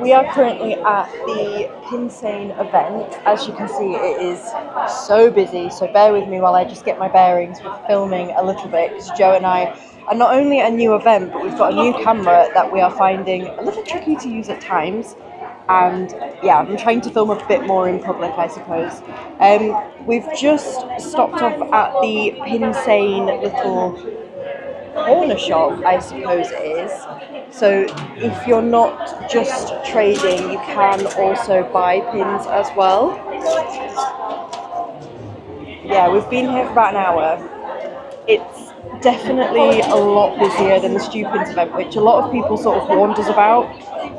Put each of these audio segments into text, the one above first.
we are currently at the Pinsane event. As you can see, it is so busy, so bear with me while I just get my bearings with filming a little bit, because Joe and I are not only at a new event, but we've got a new camera that we are finding a little tricky to use at times. And yeah, I'm trying to film a bit more in public, I suppose. We've just stopped off at the Pinsane little corner shop, I suppose it is. So if you're not just trading, you can also buy pins as well. Yeah, we've been here for about an hour. It's definitely a lot busier than the Stupins event, which a lot of people sort of warned us about.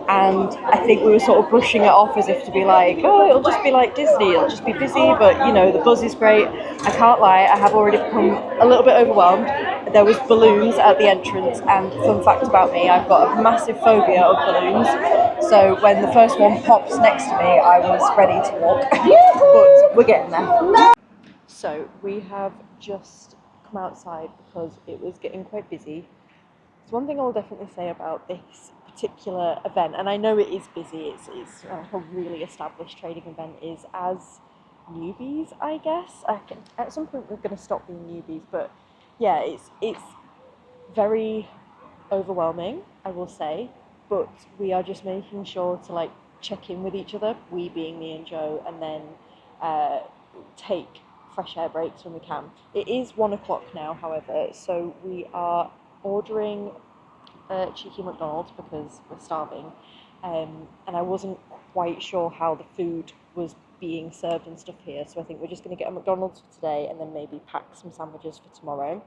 And I think we were sort of brushing it off as if to be like, oh, it'll just be like Disney, it'll just be busy, but you know, the buzz is great. I can't lie, I have already become a little bit overwhelmed. There was balloons at the entrance, and fun fact about me, I've got a massive phobia of balloons. So when the first one pops next to me, I was ready to walk, but we're getting there. So we have just come outside because it was getting quite busy. So one thing I'll definitely say about this particular event, and I know it is busy, it's a really established trading event, is as newbies, I guess. At some point we're going to stop being newbies, but yeah, it's very overwhelming, I will say, but we are just making sure to like check in with each other, we being me and Joe, and then take fresh air breaks when we can. It is 1 o'clock now, however, so we are ordering a cheeky McDonald's because we're starving, and I wasn't quite sure how the food was being served and stuff here, so I think we're just going to get a McDonald's for today and then maybe pack some sandwiches for tomorrow.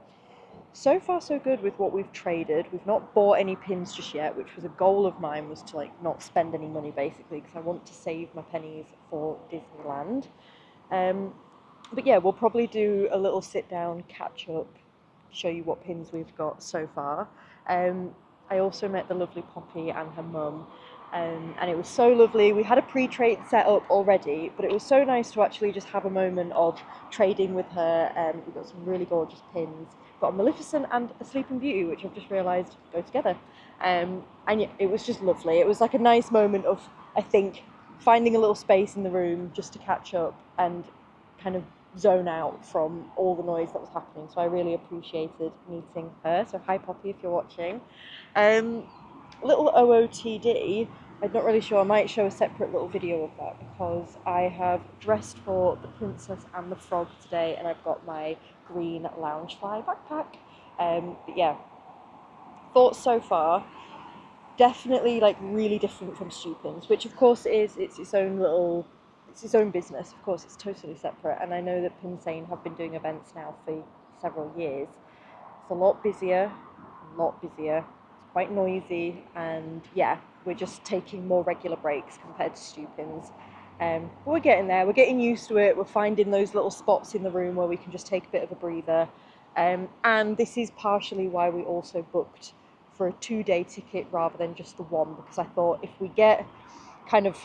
So far so good with what we've traded. We've not bought any pins just yet, which was a goal of mine, was to like not spend any money basically, because I want to save my pennies for Disneyland. But yeah, we'll probably do a little sit down, catch up, show you what pins we've got so far. I also met the lovely Poppy and her mum, and it was so lovely. We had a pre-trade set up already, but it was so nice to actually just have a moment of trading with her. We've got some really gorgeous pins. Got a Maleficent and a Sleeping Beauty, which I've just realised go together. And yeah, it was just lovely. It was like a nice moment of, I think, finding a little space in the room just to catch up and kind of zone out from all the noise that was happening. So I really appreciated meeting her. So hi Poppy, if you're watching. Little OOTD, I'm not really sure, I might show a separate little video of that, because I have dressed for the princess and the frog today, and I've got my green Loungefly backpack. But yeah, thoughts so far, definitely like really different from Stupins, which of course it's its own little, it's its own business, of course it's totally separate, and I know that Pinsane have been doing events now for several years. It's a lot busier, it's quite noisy, and yeah, we're just taking more regular breaks compared to Stupins. But we're getting there, we're getting used to it, we're finding those little spots in the room where we can just take a bit of a breather, and this is partially why we also booked for a 2-day ticket rather than just the one, because I thought if we get kind of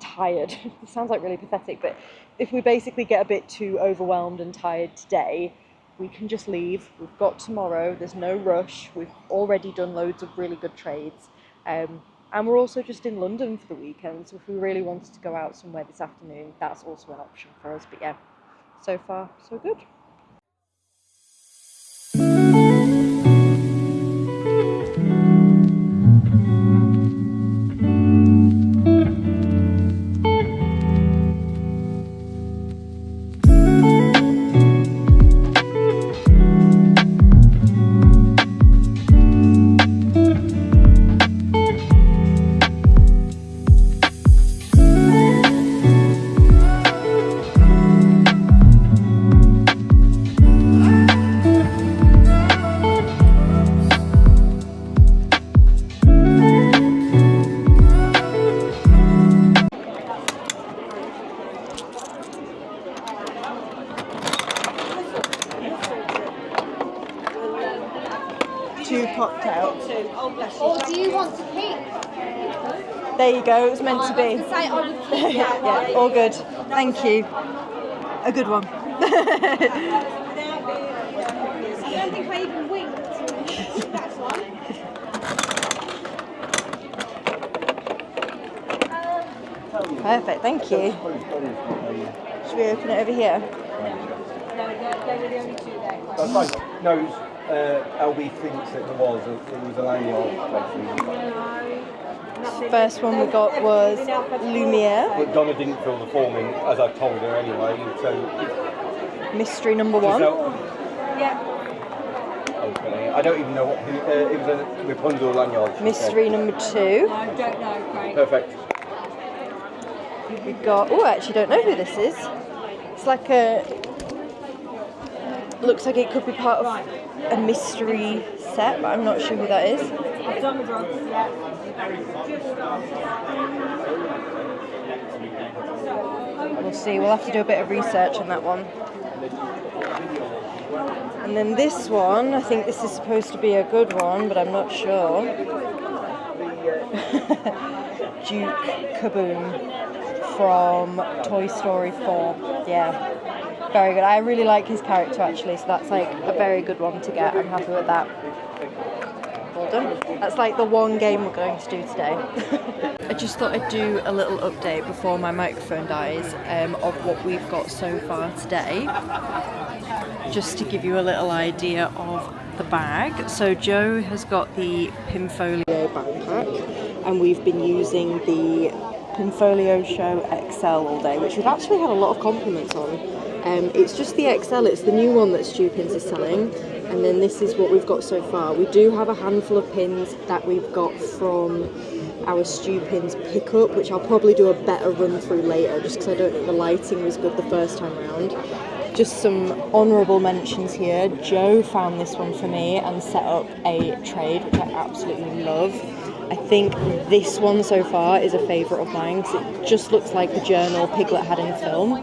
tired, it sounds like really pathetic, but if we basically get a bit too overwhelmed and tired today, we can just leave. We've got tomorrow, there's no rush, we've already done loads of really good trades, and we're also just in London for the weekend, so if we really wanted to go out somewhere this afternoon, that's also an option for us. But yeah, so far so good. Two popped out. Or do you want to pick? There you go, it was meant to be. Yeah, all good. Thank you. A good one. I don't think I even winked. That's one. Perfect, thank you. Should we open it over here? They were the only two there. That's fine. No, LB thinks that it was a lanyard, basically. First one we got was Lumiere. But Donna didn't fill the form in, as I've told her anyway, so... Mystery number one. Yeah. Okay. I don't even know what... it was a Rapunzel lanyard. Mystery number two. I don't know, Craig. Perfect. We've got... Oh, I actually don't know who this is. It's like a... Looks like it could be part of a mystery set, but I'm not sure who that is. I've done the drugs, yeah. We'll see. We'll have to do a bit of research on that one. And then this one, I think this is supposed to be a good one, but I'm not sure. Duke Kaboom from Toy Story 4. Yeah. Very good. I really like his character actually, so that's like a very good one to get. I'm happy with that. Well done. That's like the one game we're going to do today. I just thought I'd do a little update before my microphone dies of what we've got so far today. Just to give you a little idea of the bag. So Joe has got the Pinfolio backpack and we've been using the Pinfolio Show XL all day, which we've actually had a lot of compliments on. It's just the XL, it's the new one that Stu Pins is selling, and then this is what we've got so far. We do have a handful of pins that we've got from our Stu Pins pickup, which I'll probably do a better run through later, just because I don't think the lighting was good the first time round. Just some honourable mentions here. Joe found this one for me and set up a trade, which I absolutely love. I think this one so far is a favourite of mine, because it just looks like the journal Piglet had in film.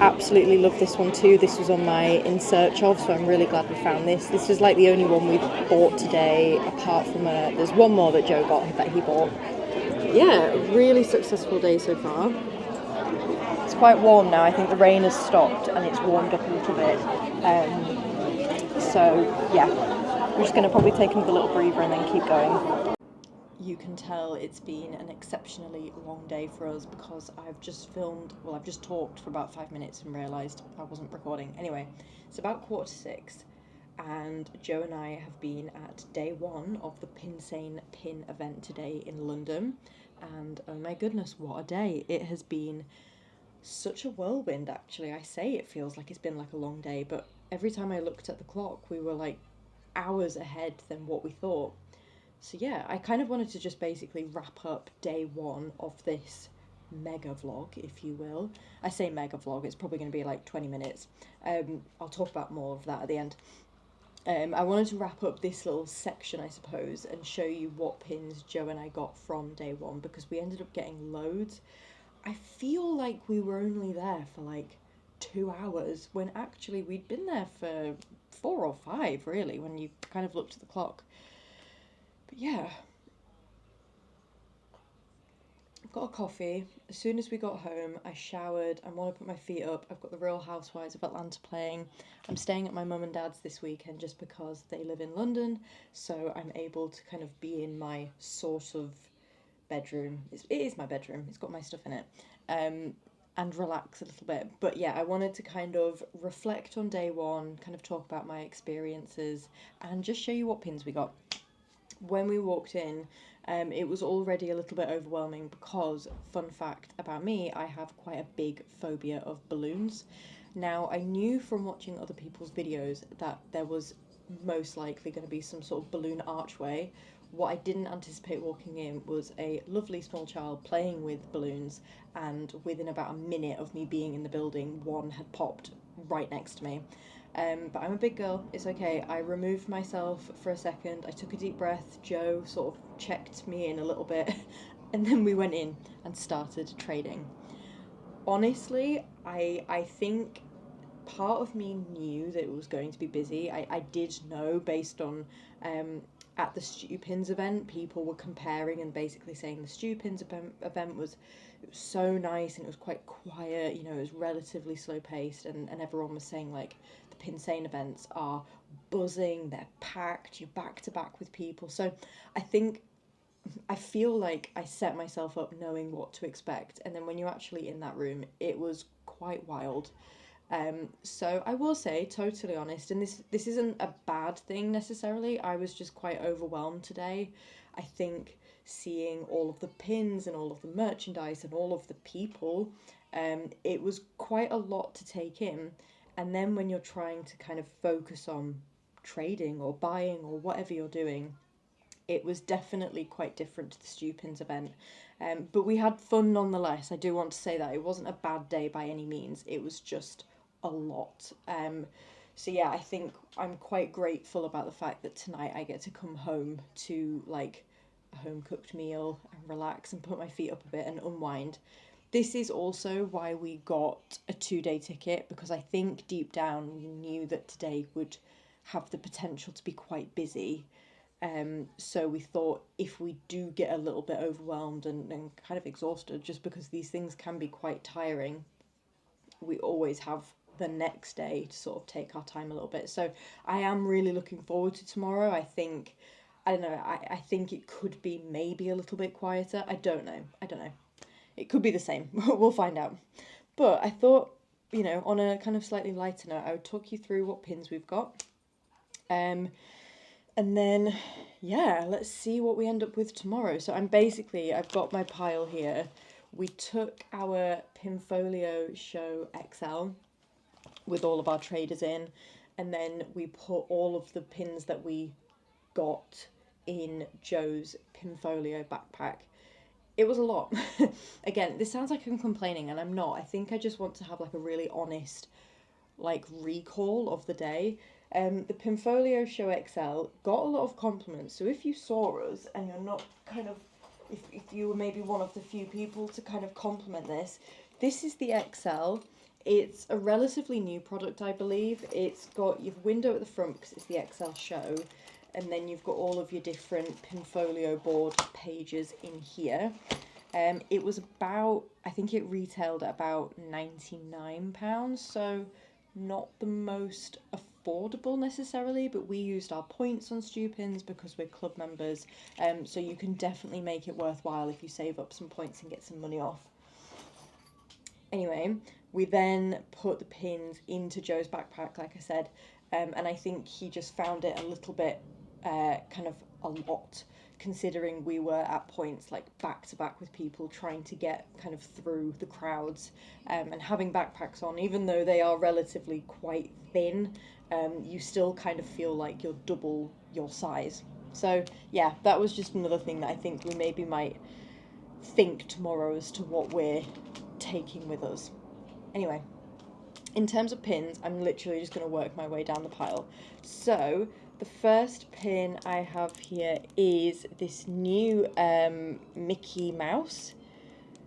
Absolutely love this one too. This was on my in search of, so I'm really glad we found this. This was like the only one we've bought today, apart from there's one more that Joe got that he bought. Yeah, really successful day so far. It's quite warm now. I think the rain has stopped and it's warmed up a little bit. So yeah, we're just going to probably take another little breather and then keep going. You can tell it's been an exceptionally long day for us because I've just talked for about 5 minutes and realised I wasn't recording. Anyway, it's about 5:45 and Joe and I have been at day one of the Pinsane Pin Event today in London, and oh my goodness, what a day. It has been such a whirlwind actually. I say it feels like it's been like a long day, but every time I looked at the clock we were like hours ahead than what we thought. So yeah, I kind of wanted to just basically wrap up day one of this mega vlog, if you will. I say mega vlog, it's probably going to be like 20 minutes. I'll talk about more of that at the end. I wanted to wrap up this little section, I suppose, and show you what pins Joe and I got from day one, because we ended up getting loads. I feel like we were only there for like 2 hours, when actually we'd been there for 4 or 5, really, when you kind of looked at the clock. But yeah, I've got a coffee. As soon as we got home, I showered. I want to put my feet up. I've got the Real Housewives of Atlanta playing. I'm staying at my mum and dad's this weekend just because they live in London, so I'm able to kind of be in my sort of bedroom. It is my bedroom. It's got my stuff in it. And relax a little bit. But yeah, I wanted to kind of reflect on day one, kind of talk about my experiences, and just show you what pins we got. When we walked in, it was already a little bit overwhelming because, fun fact about me, I have quite a big phobia of balloons. Now, I knew from watching other people's videos that there was most likely going to be some sort of balloon archway. What I didn't anticipate walking in was a lovely small child playing with balloons, and within about a minute of me being in the building, one had popped right next to me. But I'm a big girl, it's okay. I removed myself for a second, I took a deep breath, Joe sort of checked me in a little bit, and then we went in and started trading. Honestly, I think part of me knew that it was going to be busy. I did know, based on at the Stu Pins event, people were comparing and basically saying the Stu Pins event was so nice and it was quite quiet, you know, it was relatively slow paced, and everyone was saying like the Pinsane events are buzzing, they're packed, you're back to back with people. So I think I feel like I set myself up knowing what to expect, and then when you're actually in that room, it was quite wild. So I will say, totally honest, and this isn't a bad thing necessarily. I was just quite overwhelmed today. I think seeing all of the pins and all of the merchandise and all of the people, it was quite a lot to take in. And then when you're trying to kind of focus on trading or buying or whatever you're doing, it was definitely quite different to the Stupins event. But we had fun nonetheless. I do want to say that it wasn't a bad day by any means. It was just a lot. So yeah, I think I'm quite grateful about the fact that tonight I get to come home to like a home cooked meal and relax and put my feet up a bit and unwind. This is also why we got a 2-day ticket, because I think deep down we knew that today would have the potential to be quite busy. So we thought if we do get a little bit overwhelmed and kind of exhausted, just because these things can be quite tiring, we always have the next day to sort of take our time a little bit. So I am really looking forward to tomorrow. I don't know, I think it could be maybe a little bit quieter. I don't know. It could be the same. We'll find out. But I thought, on a kind of slightly lighter note, I would talk you through what pins we've got. And then, yeah, let's see what we end up with tomorrow. So I've got my pile here. We took our Pinfolio Show XL with all of our traders in, and then we put all of the pins that we got in Joe's Pinfolio backpack. It was a lot. Again, this sounds like I'm complaining, and I'm not. I think I just want to have like a really honest like recall of the day. The Pinfolio Show XL got a lot of compliments. So if you saw us and you're not kind of, if you were maybe one of the few people to kind of compliment this is the XL. It's a relatively new product, I believe. It's got your window at the front because it's the XL Show, and then you've got all of your different Pinfolio board pages in here. It was about, I think it retailed at about £99, so not the most affordable necessarily, but we used our points on Stupins because we're club members, so you can definitely make it worthwhile if you save up some points and get some money off. Anyway, we then put the pins into Joe's backpack, like I said, and I think he just found it a little bit kind of a lot, considering we were at points like back to back with people trying to get kind of through the crowds, and having backpacks on, even though they are relatively quite thin, you still kind of feel like you're double your size. So yeah, that was just another thing that I think we maybe might think tomorrow as to what we're taking with us. Anyway, in terms of pins, I'm literally just going to work my way down the pile. So the first pin I have here is this new Mickey Mouse.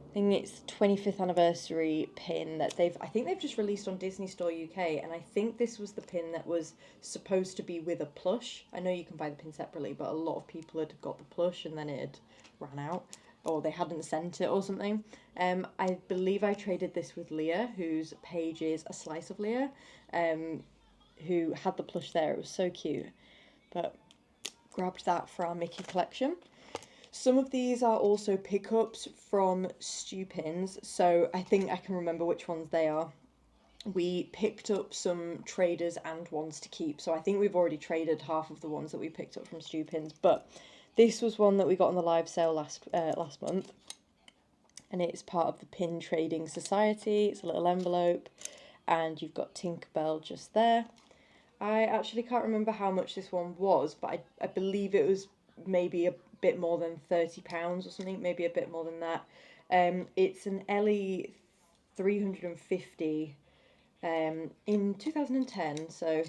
I think it's 25th anniversary pin that I think they've just released on Disney Store UK, and I think this was the pin that was supposed to be with a plush. I know you can buy the pin separately, but a lot of people had got the plush and then it had ran out, or they hadn't sent it or something. I believe I traded this with Leah, whose page is A Slice of Leah, who had the plush there. It was so cute. But grabbed that for our Mickey collection. Some of these are also pickups from Stupins, so I think I can remember which ones they are. We picked up some traders and ones to keep, so I think we've already traded half of the ones that we picked up from Stupins, but this was one that we got on the live sale last month, and it's part of the Pin Trading Society. It's a little envelope, and you've got Tinkerbell just there. I actually can't remember how much this one was, but I believe it was maybe a bit more than £30 or something, maybe a bit more than that. It's an Ellie 350 in 2010, so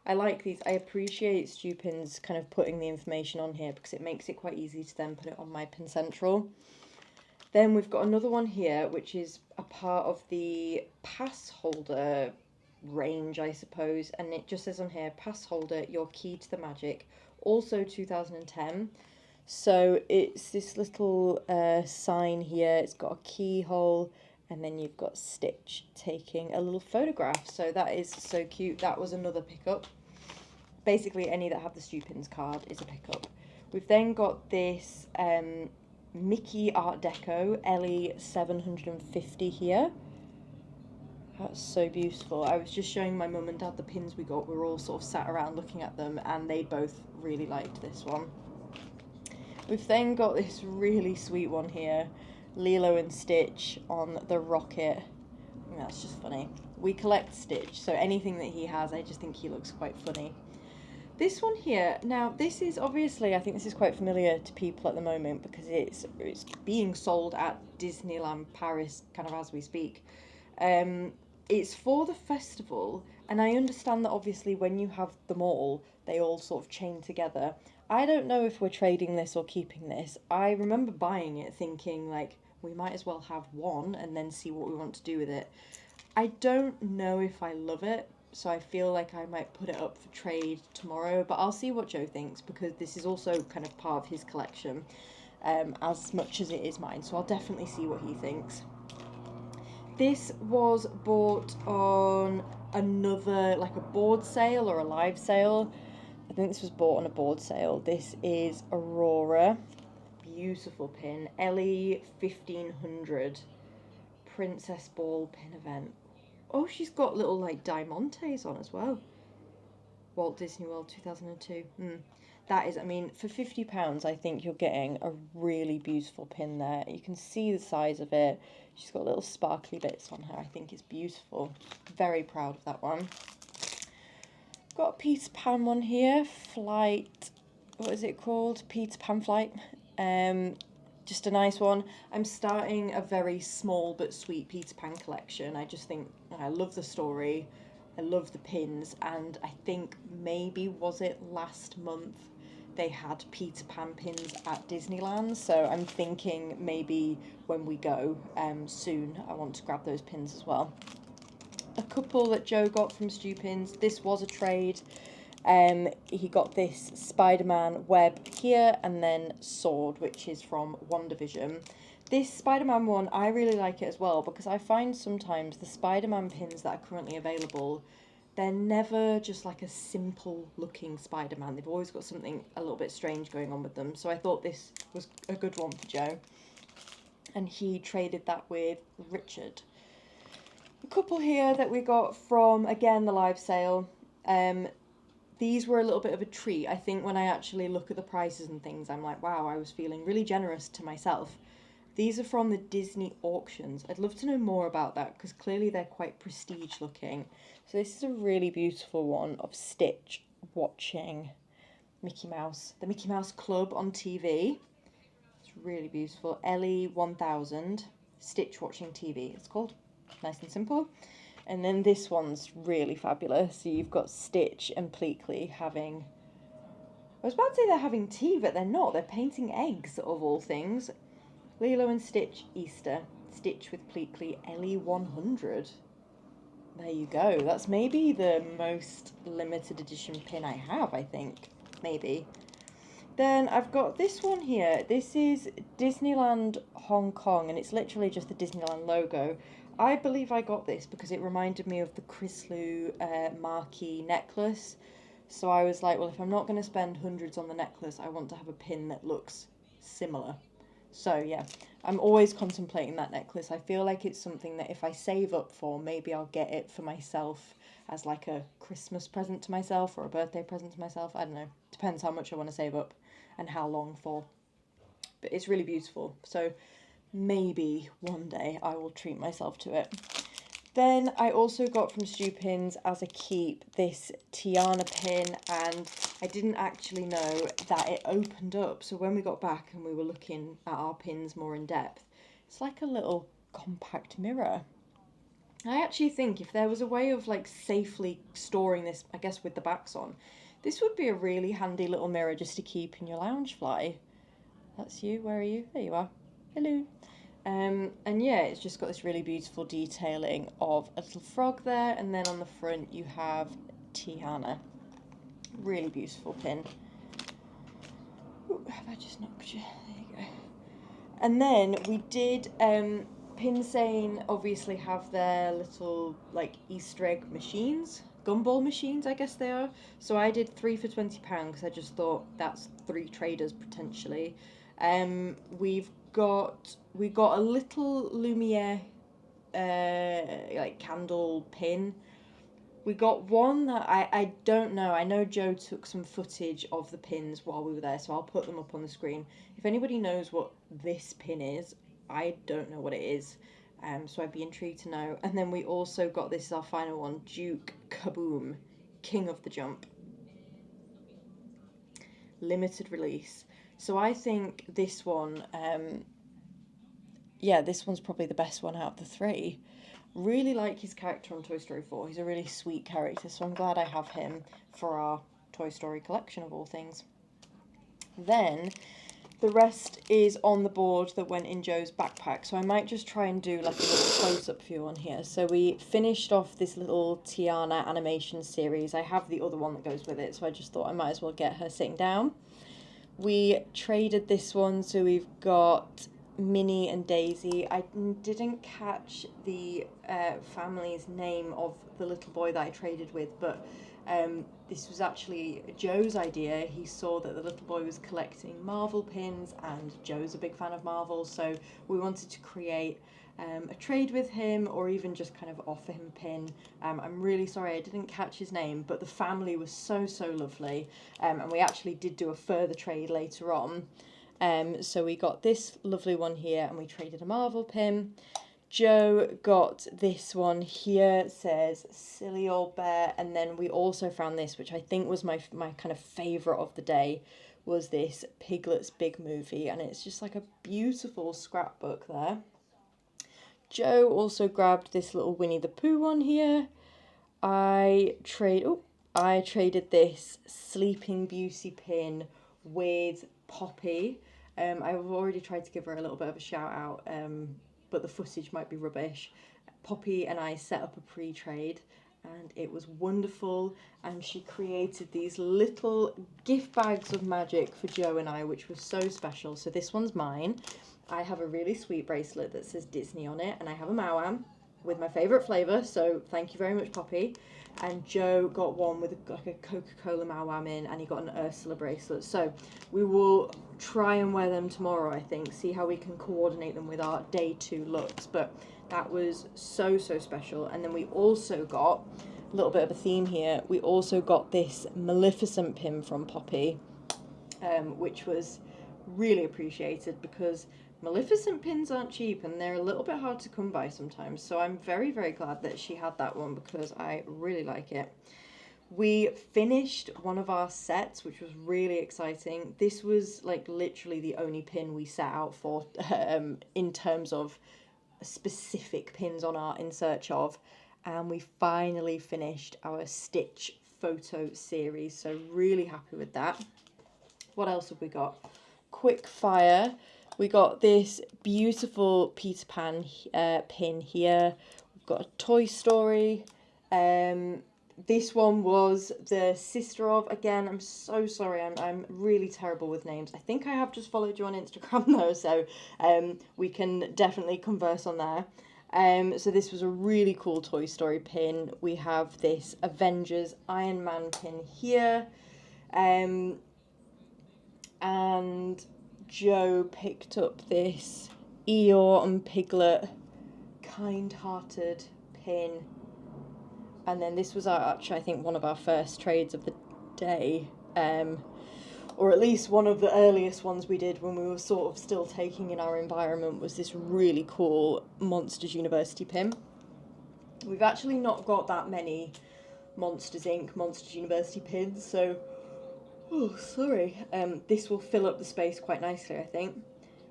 I like these. I appreciate Stupins kind of putting the information on here because it makes it quite easy to then put it on my Pin Central. Then we've got another one here, which is a part of the pass holder range, I suppose, and it just says on here, pass holder, your key to the magic, also 2010. So it's this little sign here. It's got a keyhole, and then you've got Stitch taking a little photograph. So that is so cute. That was another pickup. Basically, any that have the Stupins card is a pickup. We've then got this Mickey Art Deco LE 750 here. That's so beautiful. I was just showing my mum and dad the pins we got. We were all sort of sat around looking at them, and they both really liked this one. We've then got this really sweet one here, Lilo and Stitch on the rocket. That's just funny. We collect Stitch, so anything that he has, I just think he looks quite funny. This one here, now this is obviously, I think this is quite familiar to people at the moment because it's being sold at Disneyland Paris kind of as we speak. It's for the festival, and I understand that obviously when you have them all, they all sort of chain together. I don't know if we're trading this or keeping this. I remember buying it thinking like, we might as well have one and then see what we want to do with it. I don't know if I love it. So I feel like I might put it up for trade tomorrow, but I'll see what Joe thinks because this is also kind of part of his collection as much as it is mine, so I'll definitely see what he thinks. This was bought on another, like a board sale or a live sale. I think this was bought on a board sale. This is Aurora, beautiful pin, LE 1500 Princess Ball Pin Event. Oh, she's got little like diamantes on as well. Walt Disney World 2002. That is, I mean, for £50, I think you're getting a really beautiful pin there. You can see the size of it. She's got little sparkly bits on her. I think it's beautiful. Very proud of that one. Got a Peter Pan one here. Flight, what is it called? Peter Pan Flight. Just a nice one. I'm starting a very small but sweet Peter Pan collection. I just think I love the story, I love the pins, and I think maybe, was it last month, they had Peter Pan pins at Disneyland, so I'm thinking maybe when we go soon, I want to grab those pins as well. A couple that Joe got from Stu Pins. This was a trade. He got this Spider-Man web here and then sword, which is from WandaVision. This Spider-Man one, I really like it as well because I find sometimes the Spider-Man pins that are currently available, they're never just like a simple looking Spider-Man. They've always got something a little bit strange going on with them. So I thought this was a good one for Joe. And he traded that with Richard. A couple here that we got from, again, the live sale. These were a little bit of a treat. I think when I actually look at the prices and things, I'm like, wow, I was feeling really generous to myself. These are from the Disney auctions. I'd love to know more about that because clearly they're quite prestige looking. So this is a really beautiful one of Stitch watching Mickey Mouse, the Mickey Mouse Club on TV. It's really beautiful. LE 1000, Stitch watching TV, it's called. Nice and simple. And then this one's really fabulous. So you've got Stitch and Pleakley having... I was about to say they're having tea, but they're not. They're painting eggs, of all things. Lilo and Stitch Easter. Stitch with Pleakley LE 100. There you go. That's maybe the most limited edition pin I have, I think. Maybe. Then I've got this one here. This is Disneyland Hong Kong, and it's literally just the Disneyland logo. I believe I got this because it reminded me of the Chryslou marquee necklace. So I was like, well, if I'm not going to spend hundreds on the necklace, I want to have a pin that looks similar. So yeah, I'm always contemplating that necklace. I feel like it's something that if I save up for, maybe I'll get it for myself as like a Christmas present to myself or a birthday present to myself. I don't know. Depends how much I want to save up and how long for. But it's really beautiful. So maybe one day I will treat myself to it. Then I also got from Stu Pins as a keep this Tiana pin, and I didn't actually know that it opened up. So when we got back and we were looking at our pins more in depth, it's like a little compact mirror. I actually think if there was a way of like safely storing this, I guess with the backs on, this would be a really handy little mirror just to keep in your Loungefly. That's you, where are you? There you are. Hello. And yeah, it's just got this really beautiful detailing of a little frog there, and then on the front you have Tiana. Really beautiful pin. Ooh, have I just knocked you? There you go. And then we did, Pinsane obviously have their little like Easter egg machines gumball machines, I guess they are. So I did 3 for £20 because I just thought that's 3 traders potentially. We got a little Lumiere like candle pin. We got one that I don't know. I know Joe took some footage of the pins while we were there, so I'll put them up on the screen. If anybody knows what this pin is, I don't know what it is. So I'd be intrigued to know. And then we also got, this is our final one, Duke Kaboom, King of the Jump. Limited release. So I think this one, yeah, this one's probably the best one out of the 3. Really like his character on Toy Story 4. He's a really sweet character, so I'm glad I have him for our Toy Story collection of all things. Then the rest is on the board that went in Joe's backpack, so I might just try and do like a little close-up view on here. So we finished off this little Tiana animation series. I have the other one that goes with it, so I just thought I might as well get her sitting down. We traded this one, so we've got Minnie and Daisy. I didn't catch the family's name of the little boy that I traded with, but this was actually Joe's idea. He saw that the little boy was collecting Marvel pins, and Joe's a big fan of Marvel, so we wanted to create a trade with him, or even just kind of offer him a pin. I'm really sorry I didn't catch his name, but the family was so lovely, and we actually did do a further trade later on. So we got this lovely one here, and we traded a Marvel pin. Joe got this one here, it says Silly Old Bear, and then we also found this, which I think was my kind of favourite of the day, was this Piglet's Big Movie, and it's just like a beautiful scrapbook there. Joe also grabbed this little Winnie the Pooh one here. I traded this Sleeping Beauty pin with Poppy. I've already tried to give her a little bit of a shout out, but the footage might be rubbish. Poppy and I set up a pre-trade, and it was wonderful, and she created these little gift bags of magic for Joe and I, which was so special. So this one's mine. I have a really sweet bracelet that says Disney on it, and I have a Mao-Am with my favourite flavour, so thank you very much, Poppy. And Joe got one with like a Coca-Cola Mao-Am in, and he got an Ursula bracelet. So we will try and wear them tomorrow, I think, see how we can coordinate them with our day 2 looks. But that was so special. And then we also got a little bit of a theme here. We also got this Maleficent pin from Poppy, which was really appreciated, because Maleficent pins aren't cheap and they're a little bit hard to come by sometimes. So I'm very glad that she had that one, because I really like it. We finished one of our sets, which was really exciting. This was like literally the only pin we set out for in terms of specific pins on our In Search Of, and we finally finished our Stitch photo series, so really happy with that. What else have we got? Quick fire. We got this beautiful Peter Pan pin here. We've got a Toy Story. This one was the sister of, again, I'm so sorry, I'm really terrible with names. I think I have just followed you on Instagram though, so we can definitely converse on there. So this was a really cool Toy Story pin. We have this Avengers Iron Man pin here. And Joe picked up this Eeyore and Piglet kind-hearted pin, and then this was actually, I think, one of our first trades of the day, or at least one of the earliest ones we did when we were sort of still taking in our environment, was this really cool Monsters University pin. We've actually not got that many Monsters Inc. Monsters University pins, so this will fill up the space quite nicely, I think.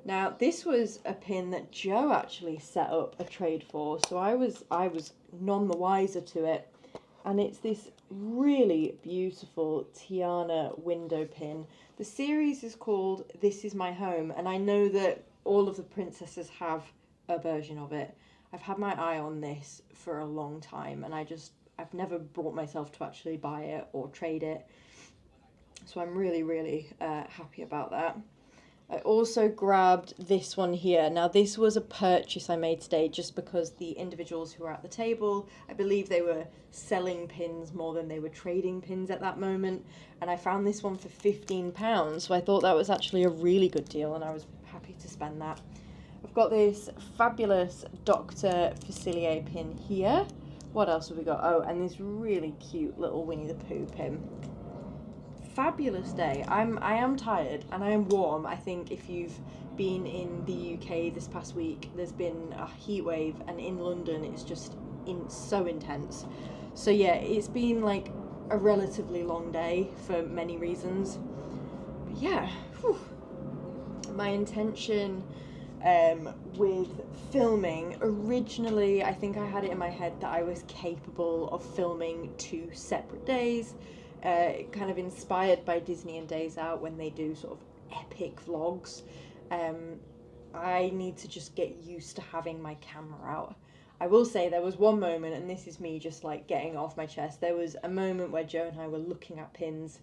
Now, this was a pin that Joe actually set up a trade for, so I was none the wiser to it. And it's this really beautiful Tiana window pin. The series is called This Is My Home, and I know that all of the princesses have a version of it. I've had my eye on this for a long time, and I've never brought myself to actually buy it or trade it. So I'm really happy about that. I also grabbed this one here. Now this was a purchase I made today just because the individuals who were at the table, I believe they were selling pins more than they were trading pins at that moment. And I found this one for £15, so I thought that was actually a really good deal and I was happy to spend that. I've got this fabulous Dr. Facilier pin here. What else have we got? Oh, and this really cute little Winnie the Pooh pin. Fabulous day. I am tired and I am warm. I think if you've been in the UK this past week, there's been a heat wave, and in London it's just so intense. So yeah, it's been like a relatively long day for many reasons. But yeah, whew. My intention with filming, originally I think I had it in my head that I was capable of filming 2 separate days. Kind of inspired by Disney and Days Out when they do sort of epic vlogs. I need to just get used to having my camera out. I will say there was one moment, and this is me just like getting off my chest, there was a moment where Joe and I were looking at pins,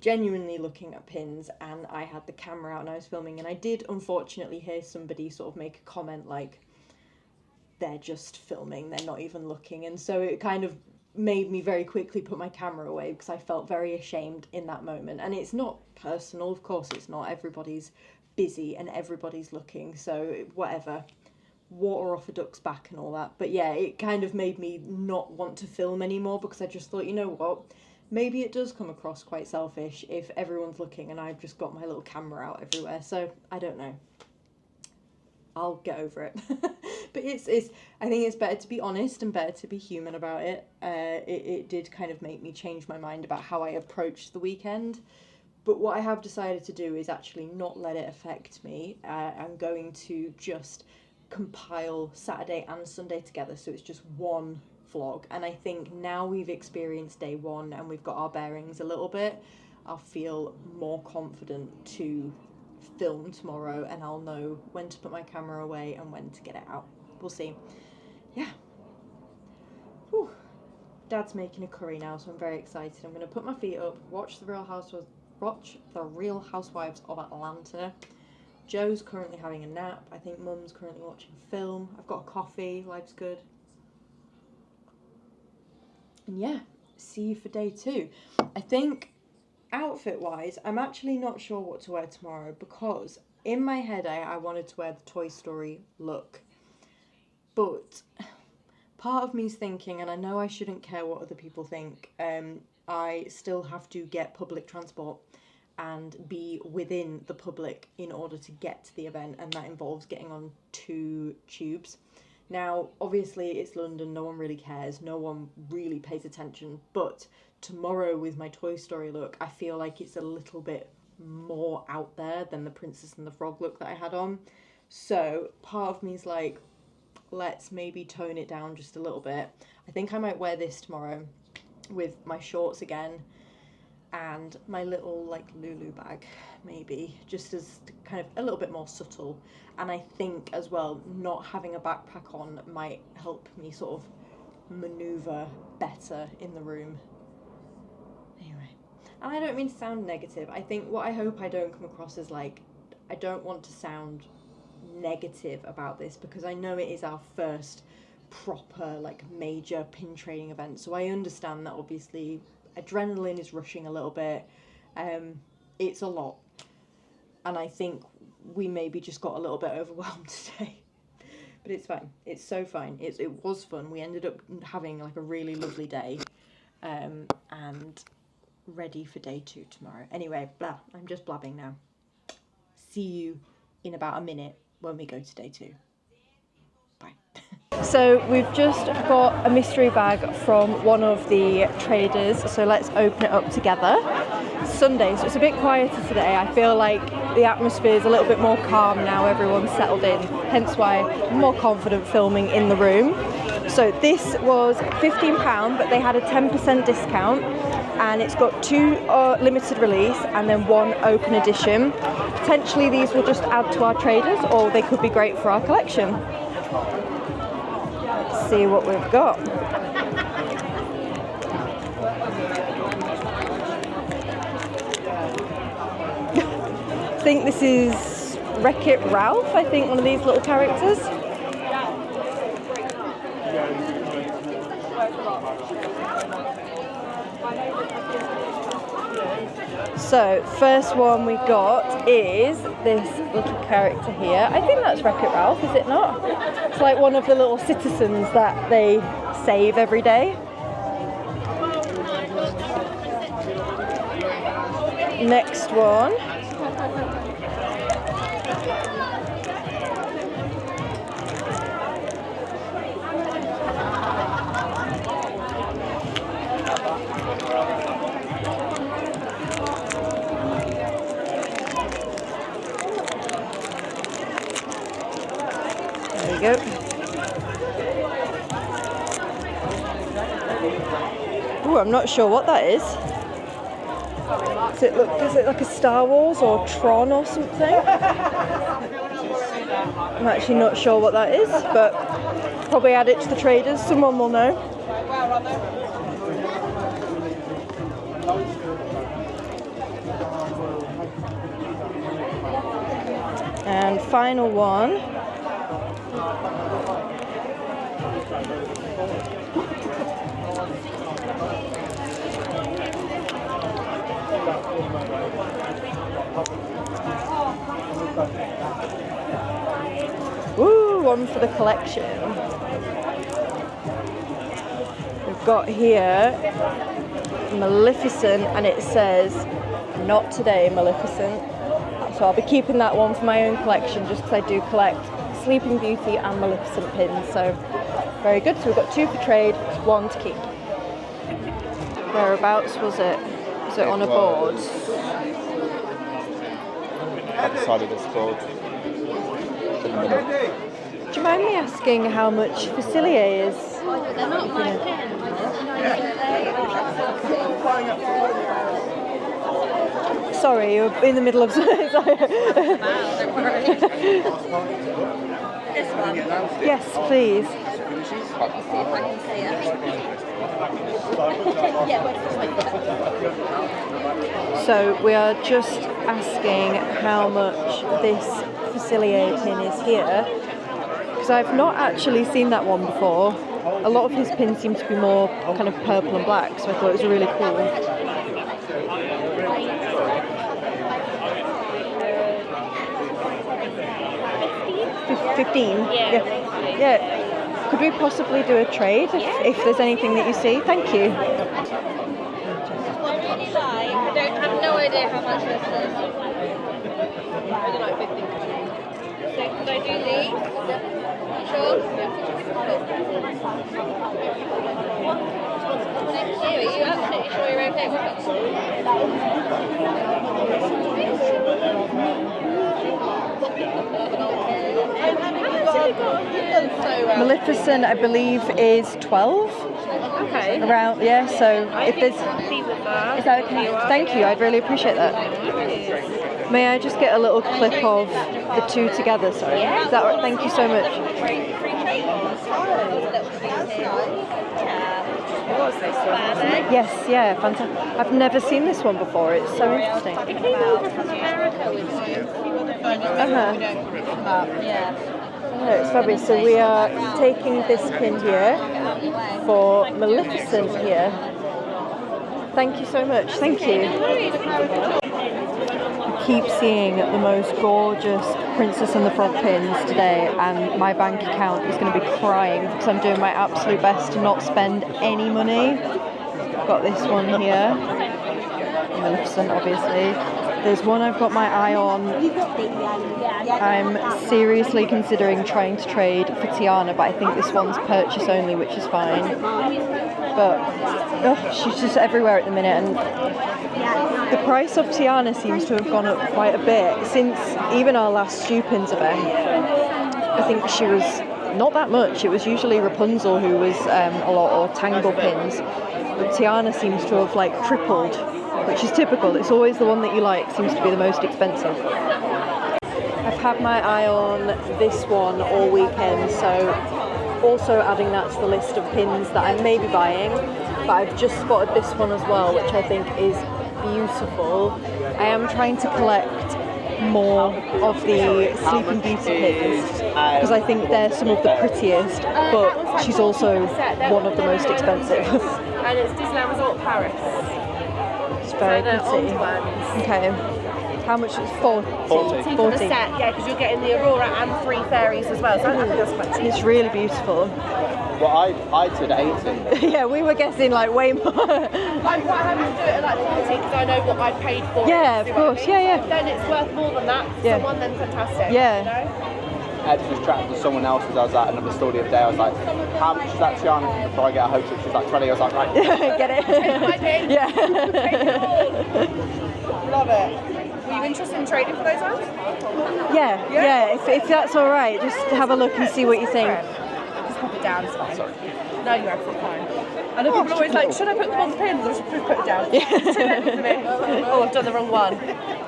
genuinely looking at pins, and I had the camera out and I was filming, and I did unfortunately hear somebody sort of make a comment like, they're just filming, they're not even looking, and so it kind of made me very quickly put my camera away because I felt very ashamed in that moment. And it's not personal, of course it's not, everybody's busy and everybody's looking, so whatever, water off a duck's back and all that. But yeah, it kind of made me not want to film anymore because I just thought, you know what, maybe it does come across quite selfish if everyone's looking and I've just got my little camera out everywhere. So I don't know, I'll get over it. But it's I think it's better to be honest and better to be human about it. It did kind of make me change my mind about how I approached the weekend. But what I have decided to do is actually not let it affect me. I'm going to just compile Saturday and Sunday together, so it's just one vlog. And I think now we've experienced day one and we've got our bearings a little bit, I'll feel more confident to film tomorrow, and I'll know when to put my camera away and when to get it out. We'll see. Yeah. Whew. Dad's making a curry now, so I'm very excited. I'm going to put my feet up, watch the Real Housewives of Atlanta. Joe's currently having a nap. I think Mum's currently watching film. I've got a coffee. Life's good. And yeah, see you for day 2. I think outfit-wise, I'm actually not sure what to wear tomorrow because in my head I wanted to wear the Toy Story look. But part of me's thinking, and I know I shouldn't care what other people think, I still have to get public transport and be within the public in order to get to the event, and that involves getting on 2 tubes. Now, obviously it's London, no one really cares, no one really pays attention, but tomorrow with my Toy Story look, I feel like it's a little bit more out there than the Princess and the Frog look that I had on. So part of me is like, let's maybe tone it down just a little bit. I think I might wear this tomorrow with my shorts again and my little like Lulu bag, maybe, just as kind of a little bit more subtle. And I think as well, not having a backpack on might help me sort of maneuver better in the room. Anyway, and I don't mean to sound negative. I think what I hope I don't come across as like, I don't want to sound negative about this because I know it is our first proper like major pin trading event, so I understand that obviously adrenaline is rushing a little bit. It's a lot, and I think we maybe just got a little bit overwhelmed today, but it's fine. It's so fine. It was fun. We ended up having like a really lovely day, and ready for day 2 tomorrow. Anyway, blah, I'm just blabbing now. See you in about a minute when we go to day 2. Bye. So we've just got a mystery bag from one of the traders, so let's open it up together. Sunday, so it's a bit quieter today. I feel like the atmosphere is a little bit more calm now, everyone's settled in, hence why I'm more confident filming in the room. So this was £15, but they had a 10% discount, and it's got 2 limited release and then 1 open edition. Potentially these will just add to our traders, or they could be great for our collection. Let's see what we've got. think this is Wreck-It Ralph, I think, one of these little characters. So, first one we got is this little character here. I think that's Wreck-It Ralph, is it not? It's like one of the little citizens that they save every day. Next one. There we go. Ooh, I'm not sure what that is. Does it like a Star Wars or Tron or something? I'm actually not sure what that is, but probably add it to the traders, someone will know. And final one. Ooh, one for the collection. We've got here Maleficent, and it says, "Not today, Maleficent." So I'll be keeping that one for my own collection, just because I do collect Sleeping Beauty and Maleficent pins. So very good. So we've got 2 for trade, 1 to keep. Whereabouts was it? Was it on a board? Outside of this board. Do you mind me asking how much Facilier is? They're not my pins. Sorry, you're in the middle of Don't worry. This one. Yes, please. Let's see if I can see it. Yeah, So we are just asking how much this Facilier pin is here, because I've not actually seen that one before. A lot of his pins seem to be more kind of purple and black, so I thought it was really cool. 15? Yeah. Could we possibly do a trade if there's anything that you see? Thank you. I really like. I have no idea how much this is. Really like 15. So could I do these? Sure. Thank you. Are you absolutely sure you're okay with Maleficent, I believe, is 12. Okay. Around, yeah. So if there's, is that okay? Thank you. I'd really appreciate that. May I just get a little clip of the 2 together? Sorry. Is that right? Thank you so much. What's this one? Yes, yeah, fantastic. I've never seen this one before. It's so interesting. It came over from America with you. Yeah. No, it's fabulous. So we are taking this pin here for Maleficent here. Thank you so much. Thank you. I keep seeing the most gorgeous Princess and the Frog pins today, and my bank account is going to be crying because I'm doing my absolute best to not spend any money. I've got this one here. Maleficent, obviously. There's one I've got my eye on. I'm seriously considering trying to trade for Tiana, but I think this one's purchase only, which is fine. But she's just everywhere at the minute, and the price of Tiana seems to have gone up quite a bit since even our last Stupins event. I think she was not that much. It was usually Rapunzel who was a lot, or Tangle pins, but Tiana seems to have like tripled, which is typical. It's always the one that you like seems to be the most expensive. I've had my eye on this one all weekend, so also adding that to the list of pins that I may be buying, but I've just spotted this one as well, which I think is beautiful. I am trying to collect more of the Sleeping Beauty pins because I think they're some of the prettiest, but she's also one of the most expensive. And it's Disneyland Resort Paris. It's very So pretty. the old ones. Okay. How much is 40? 40 for the set, yeah, because you're getting the Aurora and 3 fairies as well, so I think that's quite cheap. It's really beautiful. Well, I said 80. Yeah, we were guessing like way more. I'm quite happy to do it at like 40 because I know what I paid for. Yeah, it, of course, yeah. Then it's worth more than that. Yeah. Someone then fantastic. Yeah. You know? I just was chatting to someone else as I was at another store the other day. I was like, how much is that Tiana? Before I get a hotel, she was like 20. I was like, right. Get it? Yeah. Love it. Were you interested in trading for those ones? Yeah. If that's all right, just have a look and see what you think. Just pop it down, it's fine. Sorry. No, you're absolutely fine. I know people are always like, should I put them on the pins or should I put it down? It's too heavy for me. Oh, I've done the wrong one.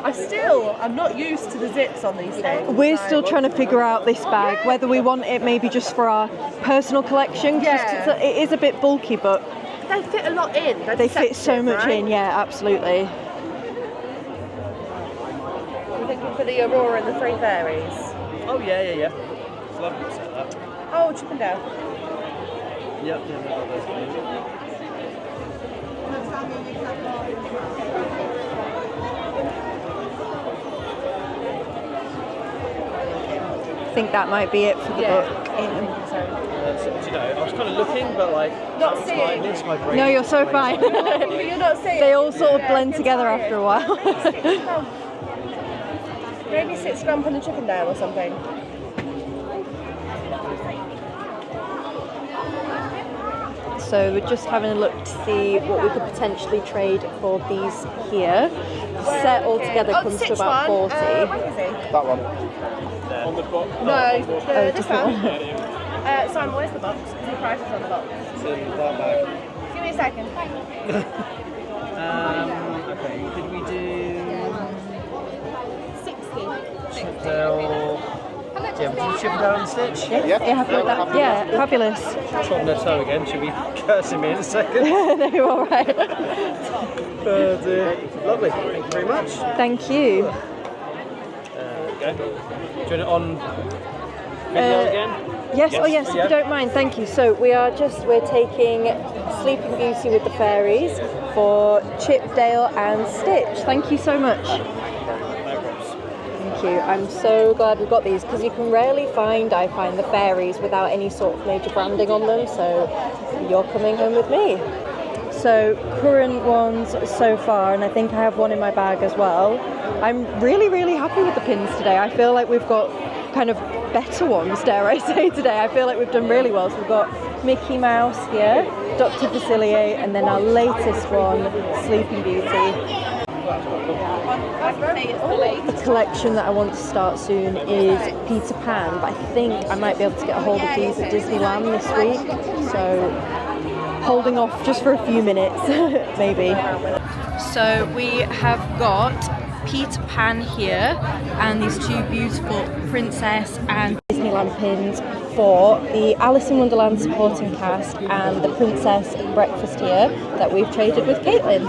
I'm not used to the zips on these things. We're still trying to figure out this bag, whether we want it maybe just for our personal collection. Yeah. It is a bit bulky, but They fit a lot in. They're they fit so deceptive, much right? in. Yeah, absolutely. We're thinking for the Aurora and the 3 fairies. Oh yeah. It's lovely to set that. Oh, Chippendale. Yep, yeah, we've got those things. I think that might be it for the book. So, do you know, I was kind of looking, but like, Not seeing. I missed my brain. No, you're so fine. But you're not seeing. They all sort of blend kids together tired. after a while. Maybe sit scrump on a Chippendale or something. So we're just having a look to see what we could potentially trade for these here. The set altogether comes to about 40. Where is he? That one. On the book. No, this different one. Simon, where's the box? Because the price is on the box. It's in that bag. Give me a second. Okay, could we do 60. Chippendale? Yeah, we do Chippendale and Stitch? Yeah. Yeah, happy with that? Yeah, fabulous. Trotting their toe again, should we curse me in a second? No, you're all right. Lovely, thank you very much. Thank you. There we go. Do you want it on video again? Yes, oh yes, if Yeah. you don't mind, thank you. So we're taking Sleeping Beauty with the Fairies for Chipdale and Stitch. Thank you so much. Thank you. I'm so glad we've got these because you can rarely find the fairies without any sort of major branding on them, so you're coming home with me. So current ones so far, and I think I have one in my bag as well. I'm really, really happy with the pins today. I feel like we've got kind of better ones, dare I say, today. I feel like we've done really well. So we've got Mickey Mouse here, Dr. Facilier, and then our latest one, Sleeping Beauty. The collection that I want to start soon is Peter Pan, but I think I might be able to get a hold of these at Disneyland this week. So holding off just for a few minutes, maybe. So we have got Peter Pan here and these 2 beautiful princess and Disneyland pins for the Alice in Wonderland supporting cast and the princess breakfast here that we've traded with Caitlin.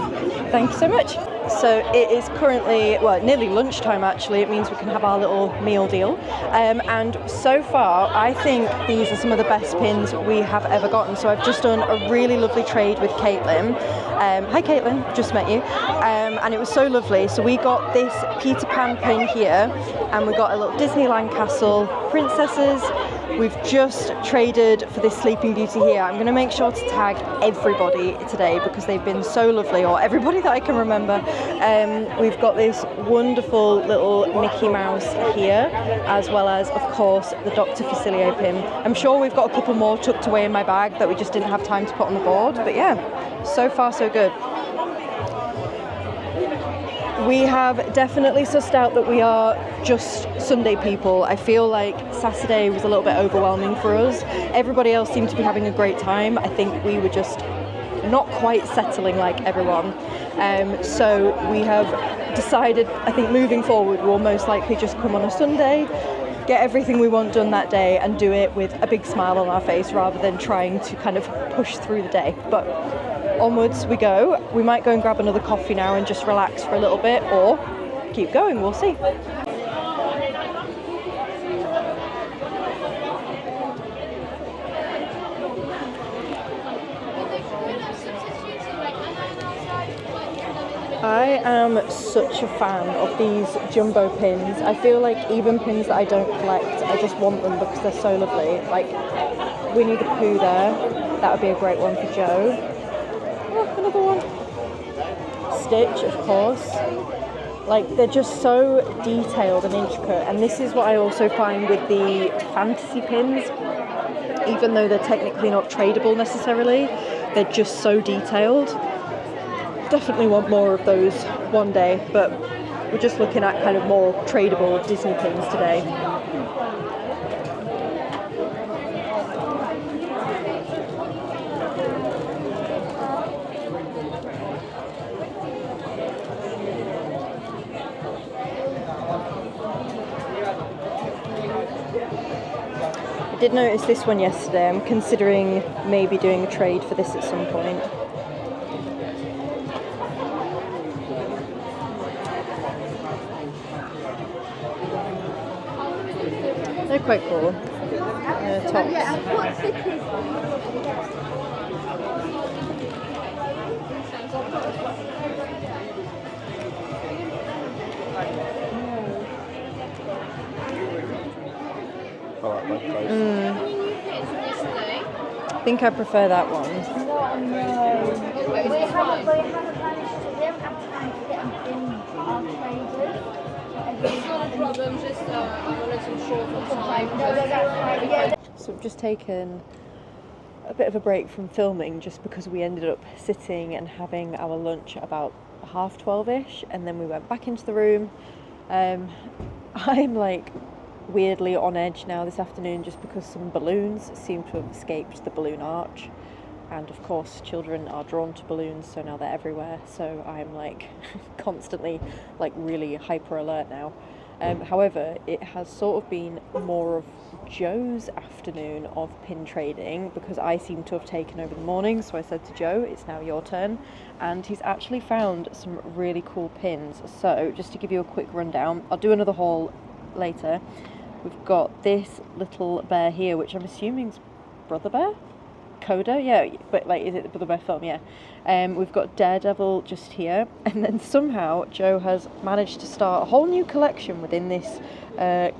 Thank you so much. So it is currently, nearly lunchtime actually. It means we can have our little meal deal. And so far, I think these are some of the best pins we have ever gotten. So I've just done a really lovely trade with Caitlin. Hi Caitlin, just met you. And it was so lovely. So we got this Peter Pan pin here, and we got a little Disneyland Castle princesses. We've just traded for this Sleeping Beauty here. I'm going to make sure to tag everybody today because they've been so lovely, or everybody that I can remember. We've got this wonderful little Mickey Mouse here, as well as, of course, the Dr. Facilier pin. I'm sure we've got a couple more tucked away in my bag that we just didn't have time to put on the board. But yeah, so far so good. We have definitely sussed out that we are just Sunday people. I feel like Saturday was a little bit overwhelming for us. Everybody else seemed to be having a great time. I think we were just not quite settling like everyone. So we have decided, I think moving forward, we'll most likely just come on a Sunday, get everything we want done that day and do it with a big smile on our face rather than trying to kind of push through the day. But onwards we go. We might go and grab another coffee now and just relax for a little bit, or keep going, we'll see. I am such a fan of these jumbo pins. I feel like even pins that I don't collect, I just want them because they're so lovely. Like Winnie the Pooh there, that would be a great one for Joe. Oh, another one. Stitch, of course. Like, they're just so detailed and intricate, and this is what I also find with the fantasy pins. Even though they're technically not tradable necessarily, they're just so detailed. Definitely want more of those one day, but we're just looking at kind of more tradable Disney pins today. I did notice this one yesterday. I'm considering maybe doing a trade for this at some point. They're quite cool. Tops. I think I prefer that one. We haven't had time to get them in our traders. It's not a problem, just I wanted some short on time. So I've just taken a bit of a break from filming just because we ended up sitting and having our lunch about 12:30ish, and then we went back into the room. I'm like weirdly on edge now this afternoon just because some balloons seem to have escaped the balloon arch, and of course children are drawn to balloons, so now they're everywhere, so I'm like constantly like really hyper alert now. However, it has sort of been more of Joe's afternoon of pin trading because I seem to have taken over the morning, so I said to Joe, it's now your turn, and he's actually found some really cool pins. So just to give you a quick rundown, I'll do another haul later. We've got this little bear here, which I'm assuming is Brother Bear? Coda? Yeah, but like, is it the Brother Bear film? Yeah. We've got Daredevil just here, and then somehow Joe has managed to start a whole new collection within this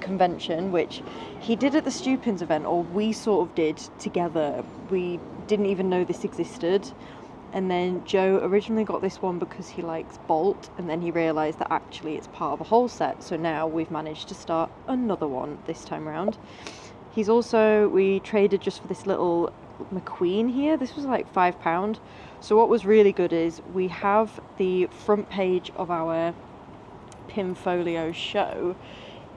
convention, which he did at the Stupins event, or we sort of did together. We didn't even know this existed. And then Joe originally got this one because he likes Bolt, and then he realised that actually it's part of a whole set, so now we've managed to start another one this time round. He's also, we traded just for this little McQueen here. This was like £5. So what was really good is we have the front page of our Pinfolio show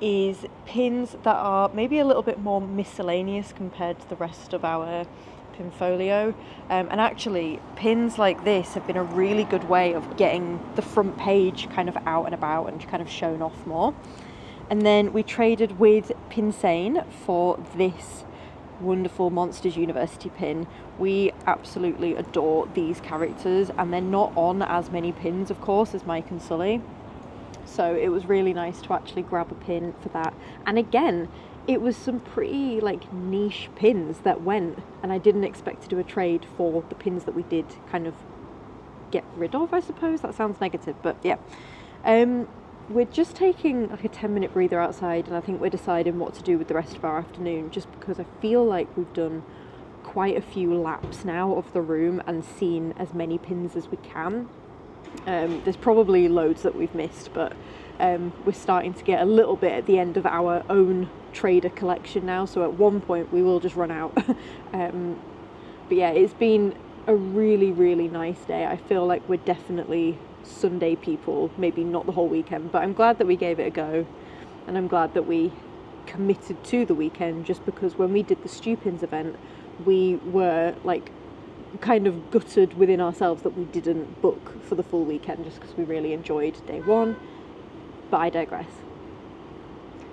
is pins that are maybe a little bit more miscellaneous compared to the rest of our Pinfolio, and actually pins like this have been a really good way of getting the front page kind of out and about and kind of shown off more. And then we traded with Pinsane for this wonderful Monsters University pin. We absolutely adore these characters, and they're not on as many pins of course as Mike and Sully, so it was really nice to actually grab a pin for that. And again, it was some pretty like niche pins that went, and I didn't expect to do a trade for the pins that we did kind of get rid of, I suppose. That sounds negative, but yeah. We're just taking like a 10-minute breather outside, and I think we're deciding what to do with the rest of our afternoon, just because I feel like we've done quite a few laps now of the room and seen as many pins as we can. There's probably loads that we've missed, but we're starting to get a little bit at the end of our own trader collection now, so at one point we will just run out. But yeah, it's been a really, really nice day. I feel like we're definitely Sunday people, maybe not the whole weekend, but I'm glad that we gave it a go, and I'm glad that we committed to the weekend, just because when we did the Stupins event we were like kind of gutted within ourselves that we didn't book for the full weekend, just because we really enjoyed day one. But I digress.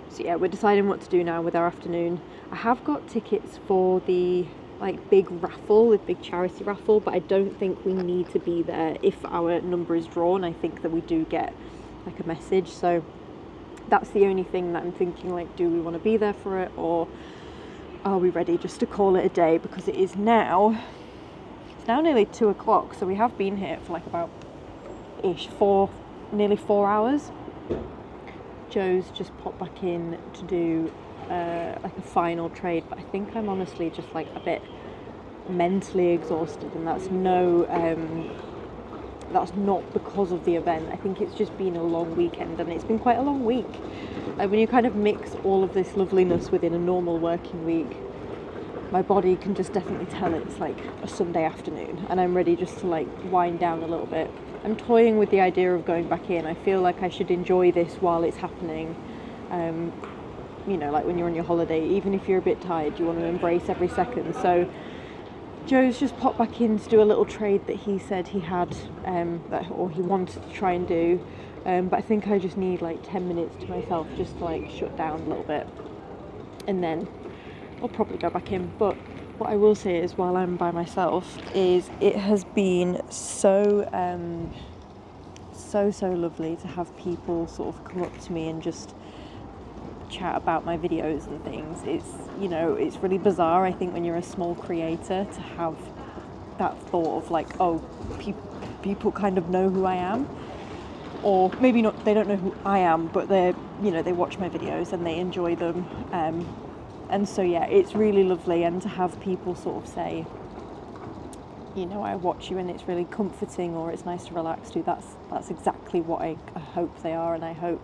So yeah, we're deciding what to do now with our afternoon. I have got tickets for the like big raffle, the big charity raffle, but I don't think we need to be there if our number is drawn. I think that we do get like a message, so that's the only thing that I'm thinking, like, do we want to be there for it, or are we ready just to call it a day? Because it's now nearly 2 o'clock, so we have been here for like about ish, nearly 4 hours. Joe's just popped back in to do like a final trade, but I think I'm honestly just like a bit mentally exhausted, and that's not because of the event. I think it's just been a long weekend, and it's been quite a long week. When you kind of mix all of this loveliness within a normal working week, my body can just definitely tell it's like a Sunday afternoon, and I'm ready just to like wind down a little bit. I'm toying with the idea of going back in. I feel like I should enjoy this while it's happening. You know, like when you're on your holiday, even if you're a bit tired, you want to embrace every second. So Joe's just popped back in to do a little trade that he said he had, or he wanted to try and do. But I think I just need like 10 minutes to myself just to like shut down a little bit, and then I'll probably go back in. But what I will say is, while I'm by myself, is it has been so lovely to have people sort of come up to me and just chat about my videos and things. It's, you know, it's really bizarre, I think, when you're a small creator, to have that thought of like, oh, people kind of know who I am, or maybe not, they don't know who I am, but they're, you know, they watch my videos and they enjoy them. And so yeah, it's really lovely, and to have people sort of say, you know, I watch you and it's really comforting, or it's nice to relax to. That's exactly what I hope they are, and I hope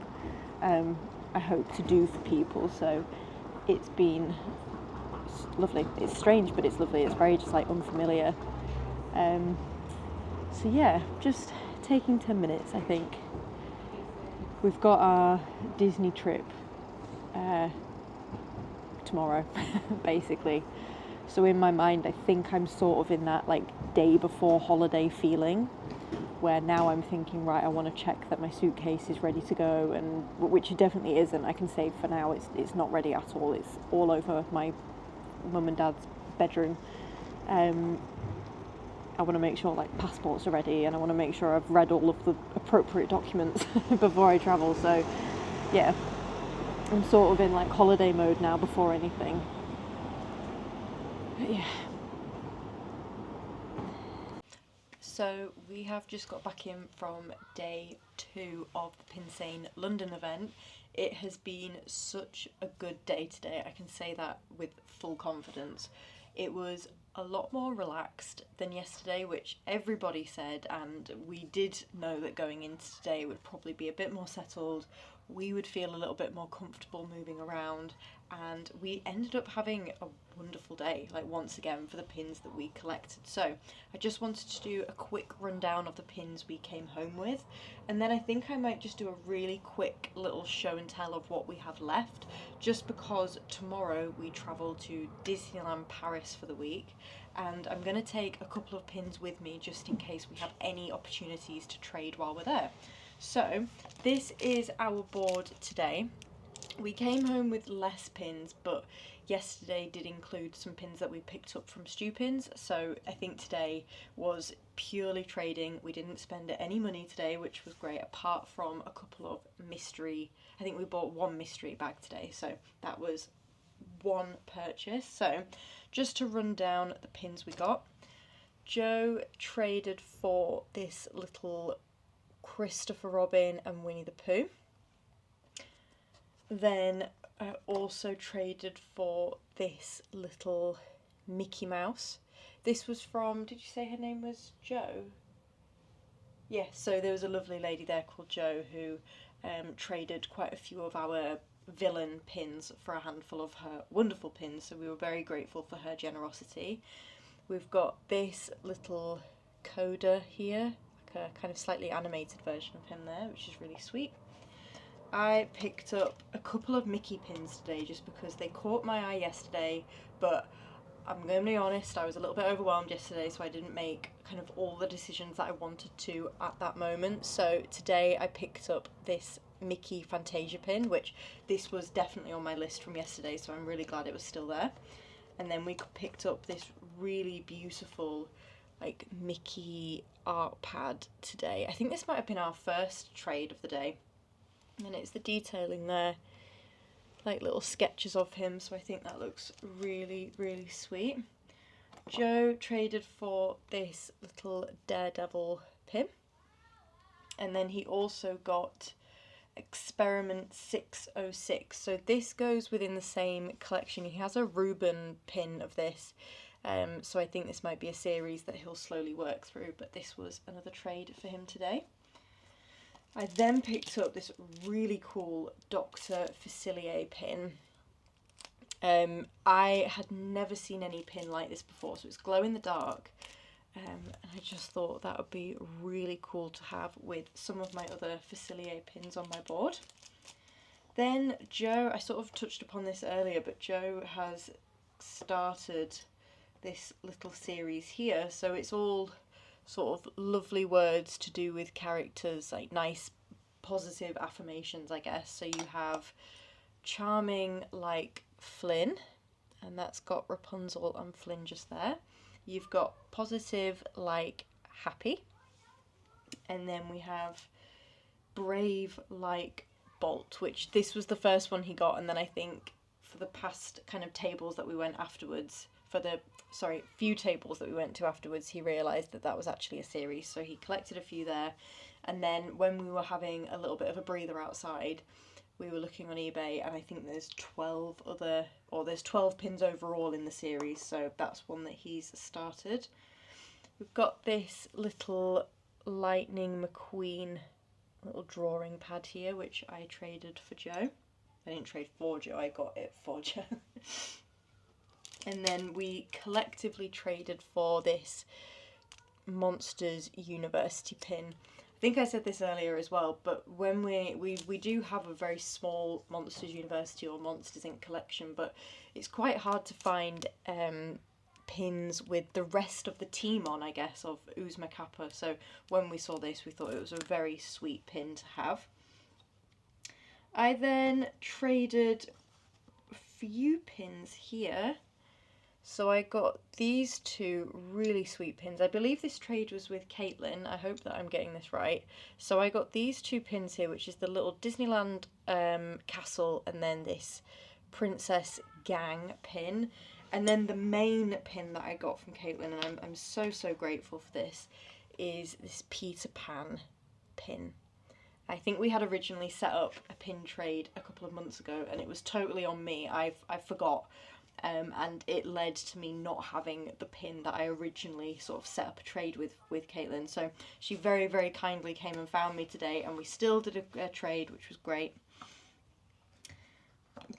to do for people. So it's been lovely. It's strange, but it's lovely. It's very just like unfamiliar. So yeah, just taking 10 minutes. I think we've got our Disney trip tomorrow, basically. So in my mind, I think I'm sort of in that like day before holiday feeling, where now I'm thinking, right, I want to check that my suitcase is ready to go, and which it definitely isn't. I can say for now it's not ready at all. It's all over my mum and dad's bedroom. I want to make sure like passports are ready, and I want to make sure I've read all of the appropriate documents before I travel. So yeah, I'm sort of in like holiday mode now before anything. But yeah. So we have just got back in from day 2 of the Pinsane London event. It has been such a good day today. I can say that with full confidence. It was a lot more relaxed than yesterday, which everybody said, and we did know that going into today would probably be a bit more settled. We would feel a little bit more comfortable moving around, and we ended up having a wonderful day, like once again, for the pins that we collected. So I just wanted to do a quick rundown of the pins we came home with, and then I think I might just do a really quick little show and tell of what we have left, just because tomorrow we travel to Disneyland Paris for the week, and I'm going to take a couple of pins with me just in case we have any opportunities to trade while we're there. So this is our board today. We came home with less pins, but yesterday did include some pins that we picked up from Stew Pins, so I think today was purely trading. We didn't spend any money today, which was great, apart from a couple of mystery, I think we bought one mystery bag today, so that was one purchase. So just to run down the pins we got, Joe traded for this little Christopher Robin and Winnie the Pooh. Then I also traded for this little Mickey Mouse. This was from, did you say her name was Joe? Yes, so there was a lovely lady there called Joe who traded quite a few of our villain pins for a handful of her wonderful pins, so we were very grateful for her generosity. We've got this little Coda here, like a kind of slightly animated version of him there, which is really sweet. I picked up a couple of Mickey pins today just because they caught my eye yesterday, but I'm going to be honest, I was a little bit overwhelmed yesterday, so I didn't make kind of all the decisions that I wanted to at that moment. So today I picked up this Mickey Fantasia pin, which this was definitely on my list from yesterday, so I'm really glad it was still there. And then we picked up this really beautiful like Mickey art pad today. I think this might have been our first trade of the day. And it's the detailing there, like little sketches of him, so I think that looks really, really sweet. Joe traded for this little Daredevil pin. And then he also got Experiment 606. So this goes within the same collection. He has a Reuben pin of this. So I think this might be a series that he'll slowly work through, but this was another trade for him today. I then picked up this really cool Dr. Facilier pin. I had never seen any pin like this before, so it's glow in the dark. And I just thought that would be really cool to have with some of my other Facilier pins on my board. Then Joe, I sort of touched upon this earlier, but Joe has started this little series here. So it's all sort of lovely words to do with characters, like nice positive affirmations, I guess. So you have charming like Flynn, and that's got Rapunzel and Flynn just there. You've got positive like Happy, and then we have brave like Bolt, which this was the first one he got, and then I think for the past kind of tables that we went afterwards, for the few tables that we went to afterwards, he realised that that was actually a series, so he collected a few there. And then when we were having a little bit of a breather outside, we were looking on eBay, and I think there's 12 pins overall in the series, so that's one that he's started. We've got this little Lightning McQueen little drawing pad here, which I traded for Joe. I didn't trade for Joe, I got it for Joe. And then we collectively traded for this Monsters University pin. I think I said this earlier as well, but when we do have a very small Monsters University or Monsters Inc. collection, but it's quite hard to find pins with the rest of the team on, I guess, of Uzma Kappa. So when we saw this, we thought it was a very sweet pin to have. I then traded a few pins here. So I got these two really sweet pins. I believe this trade was with Caitlin. I hope that I'm getting this right. So I got these two pins here, which is the little Disneyland castle, and then this Princess Gang pin. And then the main pin that I got from Caitlin, and I'm so grateful for this, is this Peter Pan pin. I think we had originally set up a pin trade a couple of months ago, and it was totally on me. I forgot. And it led to me not having the pin that I originally sort of set up a trade with Caitlin. So she very kindly came and found me today, and we still did a trade, which was great.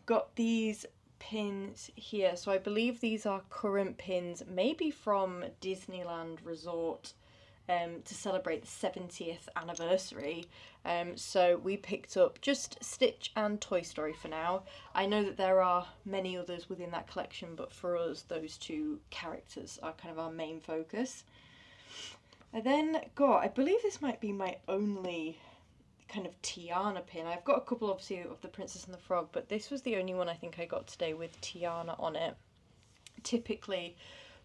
Got these pins here. So I believe these are current pins, maybe from Disneyland Resort, to celebrate the 70th anniversary. So we picked up just Stitch and Toy Story for now. I know that there are many others within that collection, but for us, those two characters are kind of our main focus. I then got, I believe this might be my only kind of Tiana pin. I've got a couple obviously of the Princess and the Frog, but this was the only one I think I got today with Tiana on it. Typically,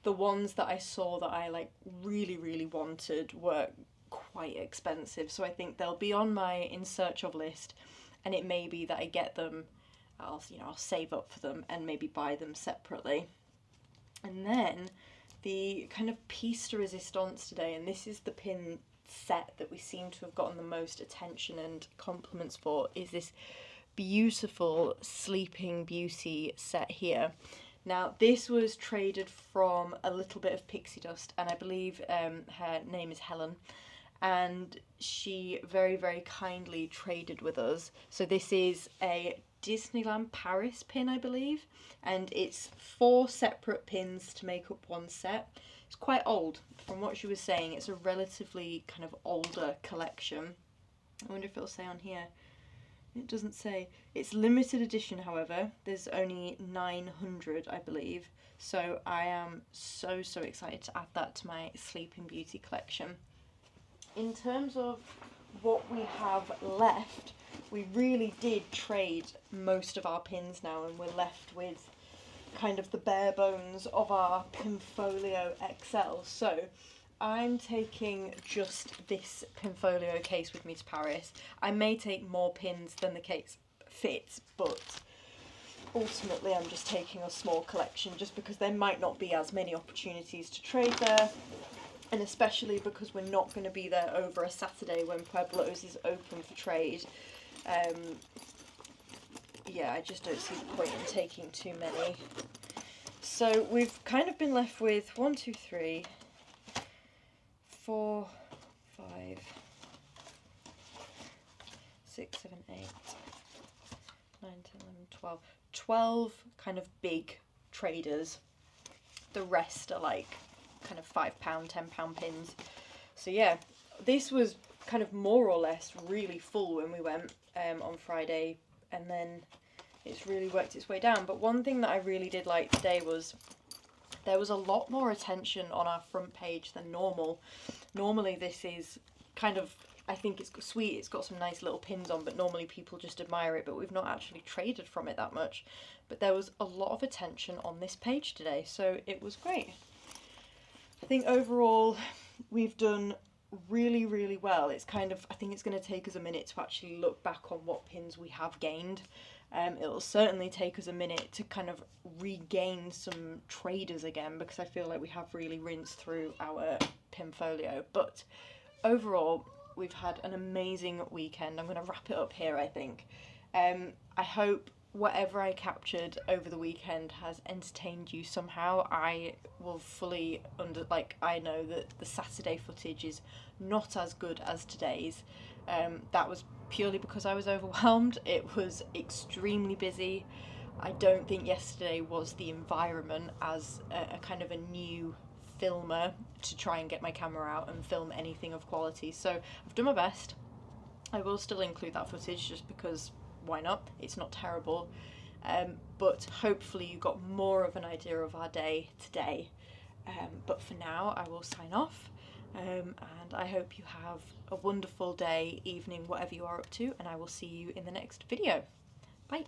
the ones that I saw that I like really wanted were quite expensive, so I think they'll be on my in search of list, and it may be that I get them, I'll save up for them and maybe buy them separately. And then the kind of piece de resistance today, and this is the pin set that we seem to have gotten the most attention and compliments for, is this beautiful Sleeping Beauty set here. Now, this was traded from a little bit of pixie dust, and I believe her name is Helen, and she very kindly traded with us. So this is a Disneyland Paris pin, I believe, and it's 4 separate pins to make up one set. It's quite old. From what she was saying, it's a relatively kind of older collection. I wonder if it'll say on here. It doesn't say. It's limited edition, however. There's only 900, I believe. So I am so excited to add that to my Sleeping Beauty collection. In terms of what we have left, we really did trade most of our pins now, and we're left with kind of the bare bones of our Pinfolio XL. So I'm taking just this Pinfolio case with me to Paris. I may take more pins than the case fits, but ultimately I'm just taking a small collection just because there might not be as many opportunities to trade there. and especially because we're not going to be there over a Saturday when Pueblos is open for trade. Yeah, I just don't see the point in taking too many. So we've kind of been left with 1, 2, 3, 4, 5, 6, 7, 8, 9, 10, 11, 12. 12 kind of big traders. The rest are like kind of £5, £10 pins. So yeah, this was kind of more or less really full when we went on Friday, and then it's really worked its way down. But one thing that I really did like today was there was a lot more attention on our front page than normal. Normally this is kind of, I think it's sweet, it's got some nice little pins on, but normally people just admire it, but we've not actually traded from it that much. But there was a lot of attention on this page today, so it was great. I think overall we've done really, really well. It's kind of, I think it's going to take us a minute to actually look back on what pins we have gained. It'll certainly take us a minute to kind of regain some traders again, because I feel like we have really rinsed through our pin folio. But overall, we've had an amazing weekend. I'm going to wrap it up here, I think. I hope whatever I captured over the weekend has entertained you somehow. I will fully I know that the Saturday footage is not as good as today's. That was purely because I was overwhelmed. It was extremely busy. I don't think yesterday was the environment as a kind of a new filmer to try and get my camera out and film anything of quality. So I've done my best. I will still include that footage just because why not? It's not terrible. But hopefully you got more of an idea of our day today. But for now I will sign off, and I hope you have a wonderful day, evening, whatever you are up to, and I will see you in the next video. Bye.